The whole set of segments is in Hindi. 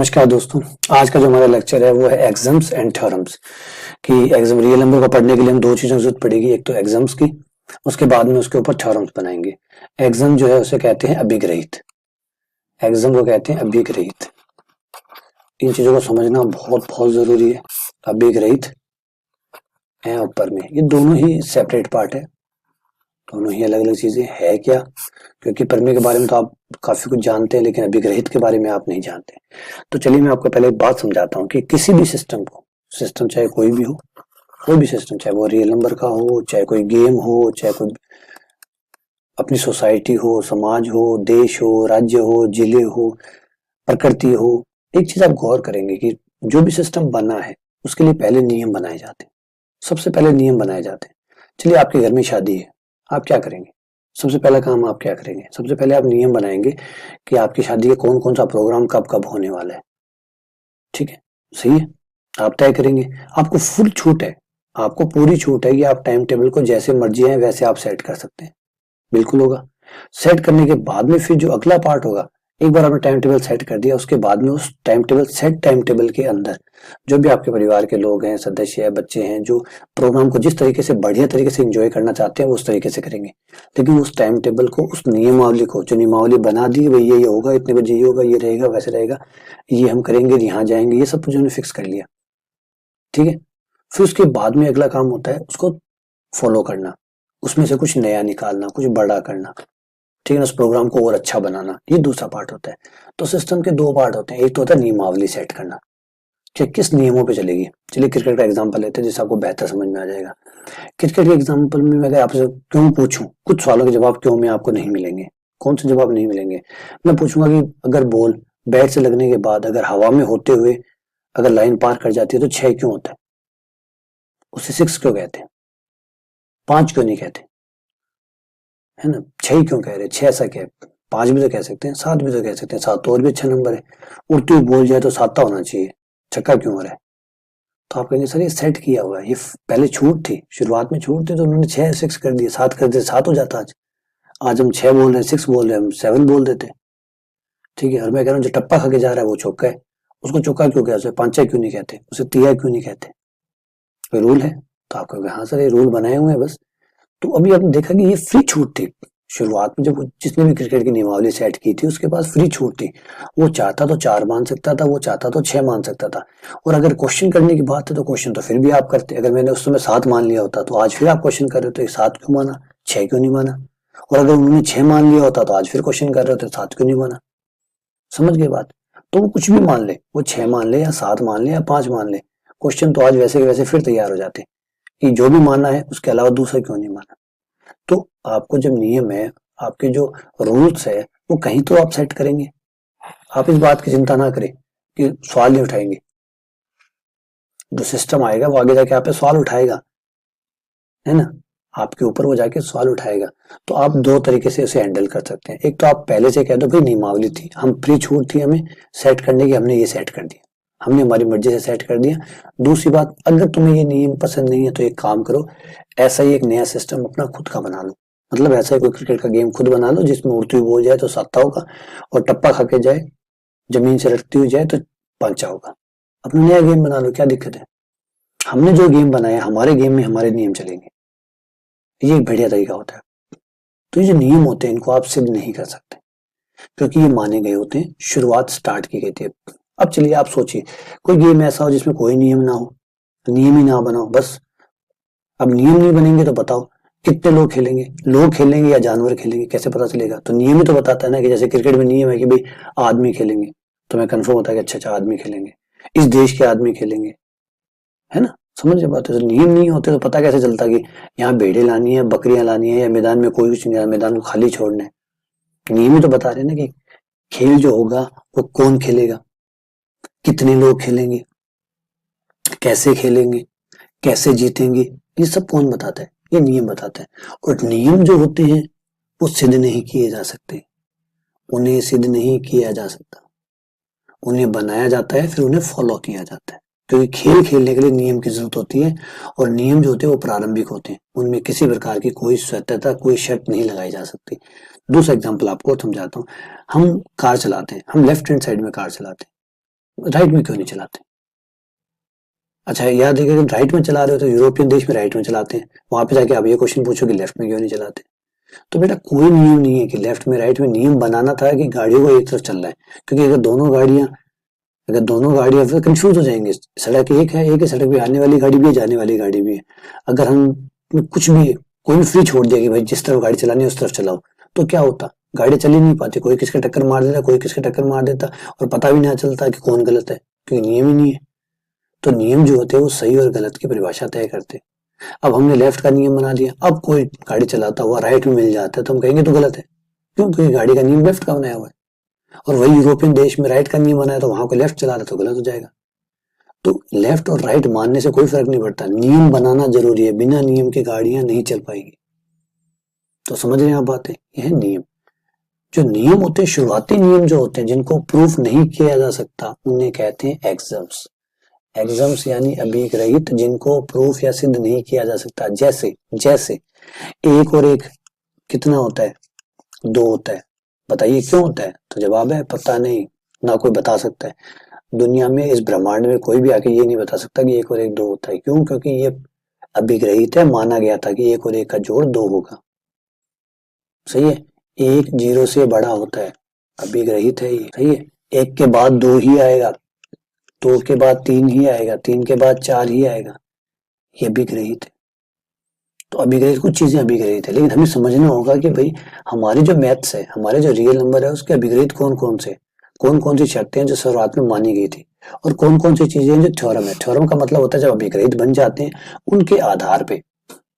नमस्कार दोस्तों। आज का जो हमारा लेक्चर है वो है एग्जाम्स एंड थ्योरम्स कि एग्जाम रियल नंबर को पढ़ने के लिए हम दो चीजों की जरूरत पड़ेगी, एक तो एग्जाम्स की, उसके बाद में उसके ऊपर थ्योरम्स बनाएंगे। एग्जाम जो है उसे कहते हैं अभिग्रहित, एग्जाम को कहते हैं अभिग्रहित। इन चीजों को समझना बहुत बहुत जरूरी है। अभिग्रहित है ऊपर में, ये दोनों ही सेपरेट पार्ट है, दोनों ही अलग अलग चीजें है क्या, क्योंकि प्रमेय के बारे में तो आप काफी कुछ जानते हैं लेकिन अभिग्रहित के बारे में आप नहीं जानते। तो चलिए मैं आपको पहले एक बात समझाता हूँ कि किसी भी सिस्टम को, सिस्टम चाहे कोई भी हो, कोई भी सिस्टम, चाहे वो रियल नंबर का हो, चाहे कोई गेम हो, चाहे कोई अपनी सोसाइटी हो, समाज हो, देश हो, राज्य हो, जिले हो, प्रकृति हो, एक चीज आप गौर करेंगे कि जो भी सिस्टम बना है उसके लिए पहले नियम बनाए जाते हैं। सबसे पहले नियम बनाए जाते हैं। चलिए आपके घर में शादी है, आप क्या करेंगे? सबसे पहला काम आप क्या करेंगे? सबसे पहले आप नियम बनाएंगे कि आपकी शादी का कौन कौन सा प्रोग्राम कब कब होने वाला है। ठीक है, सही है, आप तय करेंगे। आपको फुल छूट है, आपको पूरी छूट है कि आप टाइम टेबल को जैसे मर्जी है वैसे आप सेट कर सकते हैं। बिल्कुल होगा। सेट करने के बाद में फिर जो अगला पार्ट होगा, एक बार आपने टाइम टेबल सेट कर दिया, उसके बाद में उस time table set time table के अंदर जो भी आपके परिवार के लोग हैं, सदस्य हैं, बच्चे हैं, जो प्रोग्राम को जिस तरीके से बढ़िया तरीके से एंजॉय करना चाहते हैं वो उस तरीके से करेंगे। लेकिन उस टाइम टेबल को, उस नियमावली को, जो नियमावली बना दी भाई ये होगा, इतने बजे ये होगा, ये रहेगा, वैसे रहेगा, ये हम करेंगे, यहाँ जाएंगे, ये सब कुछ उन्होंने फिक्स कर लिया। ठीक है, फिर उसके बाद में अगला काम होता है उसको फॉलो करना, उसमें से कुछ नया निकालना, कुछ बड़ा करना। ठीक है ना, उस प्रोग्राम को और अच्छा बनाना, ये दूसरा पार्ट होता है। तो सिस्टम के दो पार्ट होते हैं, एक तो होता है नियमावली सेट करना कि किस नियमों पे चलेगी। चलिए क्रिकेट का एग्जांपल लेते हैं जिससे आपको बेहतर समझ में आ जाएगा। क्रिकेट के एग्जांपल में मैं अगर आपसे क्यों पूछूं, कुछ सवालों के जवाब क्यों में आपको नहीं मिलेंगे। कौन से जवाब नहीं मिलेंगे? मैं पूछूंगा कि अगर बॉल बैट से लगने के बाद अगर हवा में होते हुए अगर लाइन पार कर जाती है तो 6 क्यों होता है? उसे 6 क्यों कहते हैं? 5 क्यों नहीं कहते? है ना, 6 क्यों कह रहे हैं? 6 ऐसा क्या है? 5 भी तो कह सकते हैं, 7 भी तो कह सकते हैं, 7 तो और भी अच्छा नंबर है। उड़ती हुई बॉल जाए तो 7 होना चाहिए, छक्का क्यों हो रहा है? तो आप कहेंगे सर ये सेट किया हुआ है, ये पहले छूट थी, शुरुआत में छूट थी तो उन्होंने 6 6 कर दिए, 7 कर दिए, 7 हो जाता आज। आज हम 6 बोल रहे हैं, 6 बोल रहे हैं, हम 7 बोल देते। ठीक है, और मैं कह रहा हूँ जो टप्पा खा के जा रहा है वो चौका है, उसको चौका क्यों कहते हैं? पांचा क्यों नहीं कहते? उसे तिया क्यों नहीं कहते? कोई रूल है? तो आप कहोगे हाँ सर ये रूल बनाए हुए हैं बस। तो अभी आपने देखा कि ये फ्री छूट थी शुरुआत में, जब जिसने भी क्रिकेट की नियमावली सेट की थी उसके पास फ्री छूट थी। वो चाहता तो 4 मान सकता था, वो चाहता तो 6 मान सकता था। और अगर क्वेश्चन करने की बात है तो क्वेश्चन तो फिर भी आप करते। अगर मैंने उस समय 7 मान लिया होता तो आज फिर आप क्वेश्चन कर रहे हो तो 7 क्यों माना, 6 क्यों नहीं माना? और अगर उन्होंने 6 मान लिया होता तो आज फिर क्वेश्चन कर रहे होते 7 क्यों नहीं माना? समझ गए बात? तो वो कुछ भी मान ले, वो 6 मान ले या 7 मान ले या 5 मान ले, क्वेश्चन तो आज वैसे के वैसे फिर तैयार हो जाते कि जो भी माना है उसके अलावा दूसरा क्यों नहीं माना। तो आपको जब नियम है, आपके जो रूल्स है वो कहीं तो आप सेट करेंगे। आप इस बात की चिंता ना करें कि सवाल नहीं उठाएंगे, जो सिस्टम आएगा वो आगे जाके आप पे सवाल उठाएगा, है ना, आपके ऊपर वो जाके सवाल उठाएगा। तो आप दो तरीके से उसे हैंडल कर सकते हैं। एक तो आप पहले से कह दो भाई नियमावली थी, हम फ्री छूट थी हमें सेट करने की, हमने ये सेट कर दिया, हमने हमारी मर्जी से सेट कर दिया। दूसरी बात, अगर तुम्हें ये नियम पसंद नहीं है तो एक काम करो, ऐसा ही एक नया सिस्टम अपना खुद का बना लो। मतलब ऐसा ही कोई क्रिकेट का गेम खुद बना लो जिसमें उड़ती हुई बॉल जाए तो 7 होगा, और टप्पा खा के जाए, जमीन से रखती हुई जाए तो 5 होगा। अपना नया गेम बना लो, क्या दिक्कत है? हमने जो गेम बनाया, हमारे गेम में हमारे नियम चलेंगे, ये एक बढ़िया तरीका होता है। तो ये जो नियम होते हैं इनको आप सिद्ध नहीं कर सकते क्योंकि ये माने गए होते हैं, शुरुआत स्टार्ट की गई थी। अब चलिए आप सोचिए कोई गेम ऐसा हो जिसमें कोई नियम ना हो, नियम ही ना बनाओ बस। अब नियम नहीं बनेंगे तो बताओ कितने लोग खेलेंगे? लोग खेलेंगे या जानवर खेलेंगे, कैसे पता चलेगा? तो नियम ही तो बताता है ना, कि जैसे क्रिकेट में नियम है कि भाई आदमी खेलेंगे, तो मैं कंफर्म होता है कि अच्छा अच्छा आदमी खेलेंगे, इस देश के आदमी खेलेंगे, है ना। समझ में बात है? तो नियम नहीं होते तो पता कैसे चलता कि यहाँ भेड़े लानी है, बकरियां लानी है, या मैदान में कोई कुछ नहीं, मैदान को खाली छोड़ना है। नियम ही तो बता रहे हैं ना कि खेल जो होगा वो कौन खेलेगा, कितने लोग खेलेंगे, कैसे खेलेंगे, कैसे जीतेंगे, ये सब कौन बताता है? ये नियम बताता है। और नियम जो होते हैं वो सिद्ध नहीं किए जा सकते, उन्हें सिद्ध नहीं किया जा सकता, उन्हें बनाया जाता है फिर उन्हें फॉलो किया जाता है। क्योंकि खेल खेलने के लिए नियम की जरूरत होती है, और नियम जो होते हैं वो प्रारंभिक होते हैं, उनमें किसी प्रकार की कोई स्वतंत्रता, कोई शर्त नहीं लगाई जा सकती। दूसरा एग्जाम्पल आपको समझाता हूँ। हम कार चलाते हैं, हम लेफ्ट हैंड साइड में कार चलाते हैं, राइट में क्यों नहीं चलाते? अच्छा याद है कि अगर राइट में चला रहे हो तो यूरोपियन देश में राइट में चलाते हैं, वहां पे जाके आप ये क्वेश्चन पूछो कि लेफ्ट में क्यों नहीं चलाते? तो बेटा कोई नियम नहीं है कि लेफ्ट में राइट में, नियम बनाना था कि गाड़ियों को एक तरफ चलना है, क्योंकि अगर दोनों गाड़ियां फिर कंफ्यूज हो जाएंगे। सड़क एक है सड़क पे आने वाली गाड़ी भी है, जाने वाली गाड़ी भी है। अगर हम कुछ भी कोई भी फ्री छोड़ दिया कि भाई जिस तरफ गाड़ी चलानी है उस तरफ चलाओ, तो क्या होता? गाड़ी चल ही नहीं पाती, कोई किसके टक्कर मार देता, कोई किसके टक्कर मार देता, और पता भी नहीं चलता कि कौन गलत है, क्योंकि नियम ही नहीं है। तो नियम जो होते हैं वो सही और गलत की परिभाषा तय करते हैं। अब हमने लेफ्ट का नियम बना दिया, अब कोई गाड़ी चलाता हुआ राइट में मिल जाता है तो हम कहेंगे तो गलत है, क्यों? क्योंकि गाड़ी का नियम लेफ्ट का बनाया हुआ है। और वही यूरोपियन देश में राइट का नियम बनाया तो वहां को लेफ्ट चला रहा तो गलत हो जाएगा। तो लेफ्ट और राइट मानने से कोई फर्क नहीं पड़ता, नियम बनाना जरूरी है, बिना नियम के गाड़ियां नहीं चल पाएगी। तो समझ रहे हैं आप बातें? यह है नियम। जो नियम होते हैं, शुरुआती नियम जो होते हैं जिनको प्रूफ नहीं किया जा सकता, उन्हें कहते हैं एक्सम्स। एक्सम्स यानी अभिग्रहित, जिनको प्रूफ या सिद्ध नहीं किया जा सकता। जैसे जैसे एक और एक कितना होता है? दो होता है। बताइए क्यों होता है? तो जवाब है पता नहीं, ना कोई बता सकता है। दुनिया में इस ब्रह्मांड में कोई भी आके ये नहीं बता सकता कि एक और एक दो होता है। क्यों? क्योंकि ये अभिग्रहित है, माना गया था कि एक और एक का जोड़ दो होगा। सही है। एक जीरो से बड़ा होता है, अभिग्रहित है ये। सही है। एक के बाद दो ही आएगा, दो के बाद तीन ही आएगा, तीन के बाद चार ही आएगा, ये अभिग्रहित है। तो अभिग्रहित कुछ चीजें अभिग्रहित है, लेकिन हमें समझना होगा कि भाई हमारी जो मैथ्स है, हमारे जो रियल नंबर है, उसके अभिग्रहित कौन कौन सी शर्तें हैं जो शुरुआत में मानी गई थी, और कौन कौन सी चीजें हैं जो थ्योरम है। थ्योरम का मतलब होता है जब अभिग्रहित बन जाते हैं उनके आधार पे,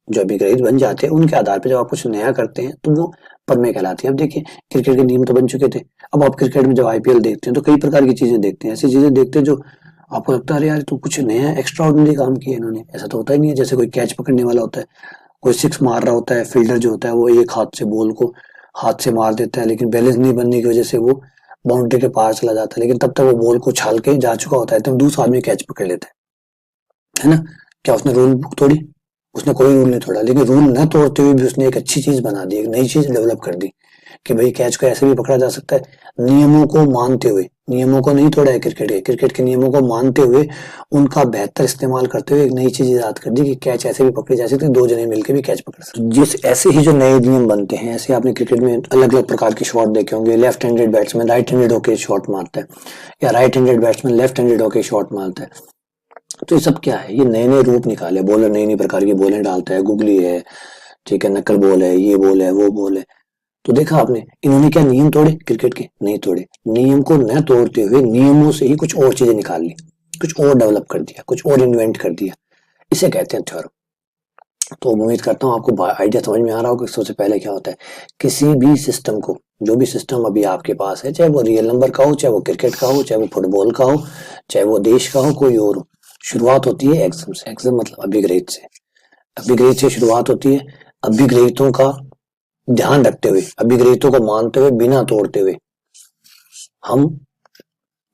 जो अभिग्रहित बन जाते हैं उनके आधार पे जब आप कुछ नया करते हैं तो वो प्रमेय कहलाती है। अब देखिए क्रिकेट के नियम तो बन चुके थे, अब आप क्रिकेट में जब आईपीएल देखते हैं तो कई प्रकार की चीजें देखते हैं, ऐसी चीजें देखते हैं जो आपको लगता है अरे यार तो कुछ नया एक्स्ट्रा ऑर्डिनरी काम किया इन्होंने। ऐसा तो होता ही नहीं है। जैसे कोई कैच पकड़ने वाला होता है, कोई सिक्स मार रहा होता है, फील्डर जो होता है वो एक हाथ से बॉल को हाथ से मार देता है, लेकिन बैलेंस नहीं बनने की वजह से वो बाउंड्री के पार चला जाता है, लेकिन तब तक वो बॉल को छाल के जा चुका होता है, तो दूसरा आदमी कैच पकड़ लेता है ना? क्या उसने रूल बुक तोड़ी? उसने कोई रूल नहीं तोड़ा, लेकिन रूल न तोड़ते हुए भी उसने एक अच्छी चीज बना दी, एक नई चीज डेवलप कर दी कि भाई कैच को ऐसे भी पकड़ा जा सकता है। नियमों को मानते हुए, नियमों को नहीं तोड़ा है क्रिकेट के नियमों को मानते हुए, उनका बेहतर इस्तेमाल करते हुए एक नई चीज इजाद कर दी कि कैच ऐसे भी पकड़ी जा सकती है, दो जने मिलकर भी कैच पकड़ सकते। जिस ऐसे ही जो नए नियम बनते हैं, ऐसे आपने क्रिकेट में अलग अलग प्रकार के शॉट देखे होंगे। Left handed batsman right handed होकर शॉट मारता है, या right handed batsman left handed होकर शॉट मारता है। तो ये सब क्या है? ये नए नए रूप निकाले, बॉलर नई नई प्रकार की बॉलें डालता है, गुगली है, ठीक है, नक्कल बॉल है, ये बॉल है, वो बॉल है। तो देखा आपने, इन्होंने क्या नियम तोड़े क्रिकेट के? नहीं तोड़े। नियम को न तोड़ते हुए नियमों से ही कुछ और चीजें निकाल ली, कुछ और डेवलप कर दिया, कुछ और इन्वेंट कर दिया। इसे कहते हैं थ्योरम। तो उम्मीद करता हूँ आपको आइडिया समझ में आ रहा होगा कि सबसे पहले क्या होता है। किसी भी सिस्टम को, जो भी सिस्टम अभी आपके पास है, चाहे वो रियल नंबर का हो, चाहे वो क्रिकेट का हो, चाहे वो फुटबॉल का हो, चाहे वो देश का हो, कोई और हो, शुरुआत होती है एक्सम से। एक्सम मतलब अभिग्रहित से। अभिग्रहित से शुरुआत होती है। अभिग्रहितों का ध्यान रखते हुए, अभिग्रहितों को मानते हुए, बिना तोड़ते हुए, हम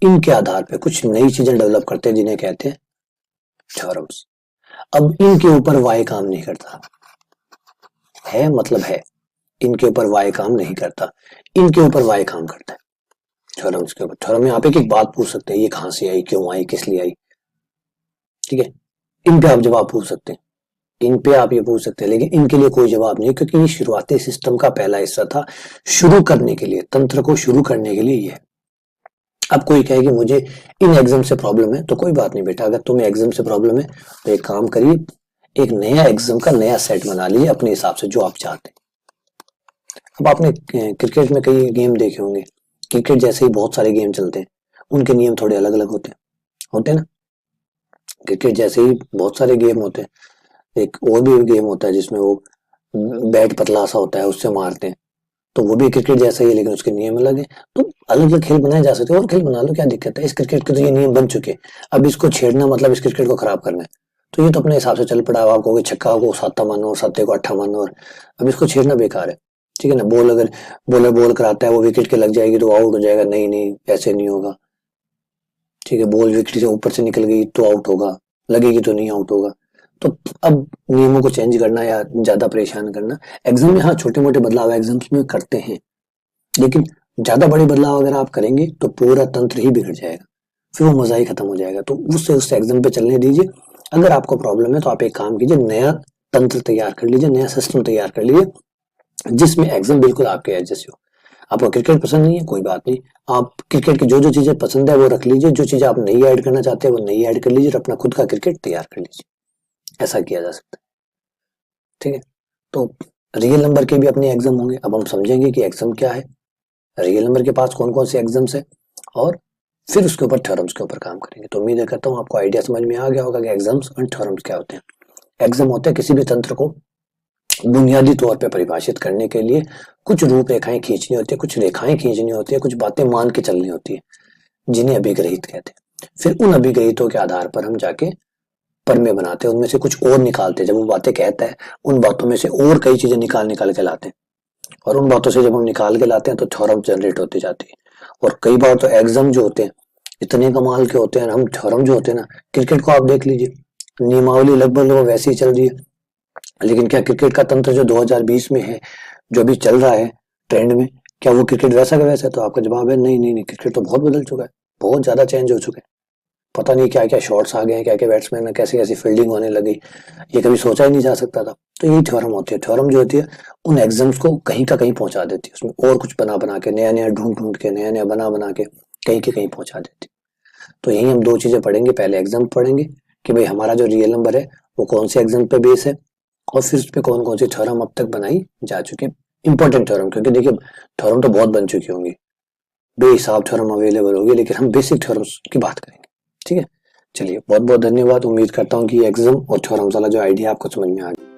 इनके आधार पे कुछ नई चीजें डेवलप करते हैं जिन्हें कहते हैं थ्योरम्स। अब इनके ऊपर वाई काम नहीं करता है, मतलब है इनके ऊपर वाई काम नहीं करता, इनके ऊपर वाई काम करता है थ्योरम्स के ऊपर। थ्योरम में आप एक एक बात पूछ सकते हैं, ये कहां से आई, क्यों आई, किस लिए आई, ठीक है। इन पे आप जवाब पूछ सकते हैं, इन पे आप ये पूछ सकते हैं, लेकिन इनके लिए कोई जवाब नहीं, क्योंकि ये शुरुआती सिस्टम का पहला हिस्सा था। शुरू करने के लिए, तंत्र को शुरू करने के लिए ये। अब कोई कहे कि मुझे इन एग्जाम से प्रॉब्लम है, तो कोई बात नहीं बेटा, अगर तुम्हें एग्जाम से प्रॉब्लम है तो एक काम करिए, एक नया एग्जाम का नया सेट बना लीजिए अपने हिसाब से जो आप चाहते हैं। अब आपने क्रिकेट में कई गेम देखे होंगे, क्रिकेट जैसे ही बहुत सारे गेम चलते हैं, उनके नियम थोड़े अलग अलग होते हैं ना। क्रिकेट जैसे ही बहुत सारे गेम होते हैं, एक और भी गेम होता है जिसमें वो बैट पतला सा होता है, उससे मारते हैं, तो वो भी क्रिकेट जैसा ही है, लेकिन उसके नियम अलग है। तो अलग अलग खेल बनाए जा सकते हैं, और खेल बना लो, क्या दिक्कत है? इस क्रिकेट के तो ये नियम बन चुके हैं, अब इसको छेड़ना मतलब इस क्रिकेट को खराब करना है। तो ये तो अपने हिसाब से चल पड़ा, आप कहोगे छक्का को साता मानो और सत्ते को अट्ठा मानो, और अब इसको छेड़ना बेकार है, ठीक है ना। बॉल अगर बॉलर बॉल कराता है, वो विकेट के लग जाएगी तो आउट हो जाएगा, नहीं नहीं ऐसे नहीं होगा, ठीक है। बॉल विकेट से ऊपर से निकल गई तो आउट होगा, लगेगी तो नहीं आउट होगा। तो अब नियमों को चेंज करना या ज्यादा परेशान करना, एग्जाम में हाँ छोटे मोटे बदलाव एग्जाम्स में करते हैं, लेकिन ज्यादा बड़े बदलाव अगर आप करेंगे तो पूरा तंत्र ही बिगड़ जाएगा। फिर वो मजा ही खत्म हो जाएगा। तो उससे एग्जाम पे चलने दीजिए। अगर आपको प्रॉब्लम है तो आप एक काम कीजिए, नया तंत्र तैयार कर लीजिए, नया सिस्टम तैयार कर लीजिए जिसमें एग्जाम बिल्कुल आपके एज जैसे हो। आपको क्रिकेट पसंद नहीं है, कोई बात नहीं, आप क्रिकेट की जो जो चीजें पसंद है वो रख लीजिए, जो चीजें आप नहीं ऐड करना चाहते हैं वो नहीं ऐड कर लीजिए और अपना खुद का क्रिकेट तैयार कर लीजिए। ऐसा किया जा सकता है, ठीक है। तो रियल नंबर के भी अपने एग्जाम होंगे। अब हम समझेंगे कि एग्जाम क्या है, रियल नंबर के पास कौन कौन से एग्जाम्स है, और फिर उसके ऊपर थ्योरम्स के ऊपर काम करेंगे। तो उम्मीद करता हूँ आपको आइडिया समझ में आ गया होगा कि एग्जाम्स और थ्योरम्स क्या होते हैं। एग्जाम होते हैं किसी भी तंत्र को बुनियादी तौर पे परिभाषित करने के लिए कुछ रूपरेखाएं खींचनी होती है, कुछ रेखाएं खींचनी होती है, कुछ बातें मान के चलनी होती है, जिन्हें अभिग्रहित कहते हैं। फिर उन अभिग्रहितों के आधार पर हम जाके परमे बनाते हैं, उनमें से कुछ और निकालते हैं। जब वो बातें कहता है उन बातों में से और कई चीजें निकाल के लाते हैं, और उन बातों से जब हम निकाल के लाते हैं तो थ्योरम जनरेट होती जाती है। और कई बार तो एग्जाम जो होते हैं इतने कमाल के होते हैं, हम थ्योरम जो होते हैं ना, क्रिकेट को आप देख लीजिए, नियमावली लगभग वैसी ही चल रही है, लेकिन क्या क्रिकेट का तंत्र जो 2020 में है, जो भी चल रहा है ट्रेंड में, क्या वो क्रिकेट वैसा का वैसा है? तो आपका जवाब है नहीं नहीं नहीं, क्रिकेट तो बहुत बदल चुका है, बहुत ज्यादा चेंज हो चुका है। पता नहीं क्या क्या शॉट्स आ गए हैं, क्या क्या बैट्समैन है, कैसी कैसी फील्डिंग होने लगी, ये कभी सोचा ही नहीं जा सकता था। तो यही थ्योरम होती है। थ्योरम जो होती है उन एग्जाम्स को कहीं का कहीं पहुंचा देती है, उसमें और कुछ बना बना के, नया नया ढूंढ ढूंढ के, नया नया बना बना के कहीं के कहीं पहुंचा देती है। तो यही हम दो चीजें पढ़ेंगे, पहले एग्जाम पढ़ेंगे कि भाई हमारा जो रियल नंबर है वो कौन से एग्जाम पे बेस है, और फिर उस पे कौन कौन सी थ्योरम अब तक बनाई जा चुकी है, इंपॉर्टेंट थ्योरम। क्योंकि देखिए थ्योरम तो बहुत बन चुकी होंगी, बेहिसाब थ्योरम अवेलेबल होगी, लेकिन हम बेसिक थ्योरम्स की बात करेंगे, ठीक है। चलिए बहुत बहुत धन्यवाद। उम्मीद करता हूँ कि एग्जाम और थ्योरम्स वाला जो आइडिया आपको समझ में आ गया।